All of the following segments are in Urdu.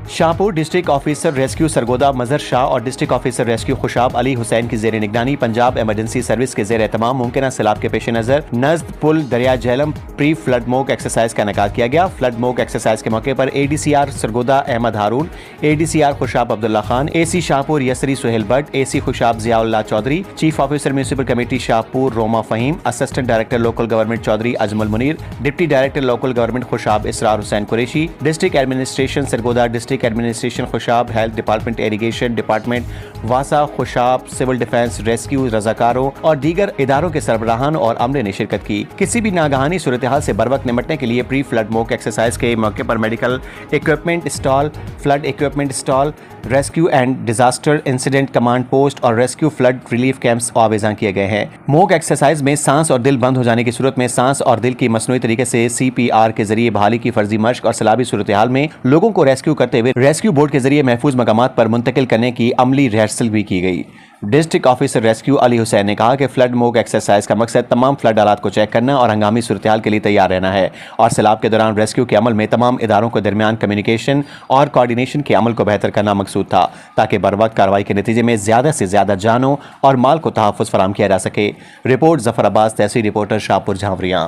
Shahpur district officer rescue Sargodha Mazhar Shah اور district officer rescue Khushab Ali Hussain کی زیر نگرانی پنجاب ایمرجنسی سروس کے زیر اہتمام ممکنہ سیلاب کے پیش نظر نزد پل دریا Jhelum pre flood mock exercise کا انعقاد کیا گیا۔ فلڈ موک ایکسرسائز کے موقع پر A D C R Sargodha Ahmad Haroon, A D C R Khushab Abdullah Khan, A C Shahpur Yusra Sohail Butt, A C Khushab Zia Ullah Chaudhry, chief officer municipal committee Shahpur Roma Faheem, assistant director local government Chaudhry Ajmal Munir, deputy director local government Khushab Israr Hussain Qureshi, district administration Sargodha, district administration Khushab, health department, irrigation department واسا خوشاب، سول ڈیفنس، ریسکیو، رضاکاروں اور دیگر اداروں کے سربراہان اور عملے نے شرکت کی۔ کسی بھی ناگہانی صورتحال سے بروقت نمٹنے کے لیے پری فلڈ موک ایکسرسائز کے موقع پر medical equipment install, flood equipment install, rescue and disaster incident command post اور ریسکیو فلڈ ریلیف کیمپس آویزاں کیے گئے ہیں۔ موک ایکسرسائز میں سانس اور دل بند ہو جانے کی صورت میں سانس اور دل کی مصنوعی طریقے سے سی پی آر کے ذریعے بحالی کی فرضی مشق اور سیلابی صورتحال میں لوگوں کو ریسکیو کرتے ہوئے ریسکیو بورڈ کے ذریعے محفوظ مقامات پر منتقل کرنے کی عملی ریہرسل بھی کی گئی۔ ڈسٹرکٹ آفیسر ریسکیو علی حسین نے کہا کہ فلڈ موک ایکسرسائز کا مقصد تمام فلڈ آلات کو چیک کرنا اور ہنگامی صورتحال کے لیے تیار رہنا ہے اور سیلاب کے دوران ریسکیو کے عمل میں تمام اداروں کے درمیان کمیونیکیشن اور کوارڈینیشن کے عمل کو بہتر کرنا مقصود تھا تاکہ بروقت کارروائی کے نتیجے میں زیادہ سے زیادہ جانوں اور مال کو تحفظ فراہم کیا جا سکے۔ رپورٹ ظفر عباس، تحصیل رپورٹر شاہپور جھانوریاں۔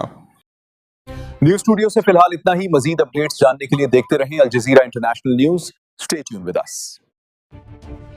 نیوز اسٹوڈیو سے فی الحال اتنا ہی۔ مزید اپڈیٹس جاننے کے لیے دیکھتے رہیں Al Jazeera international news. Stay tune with us.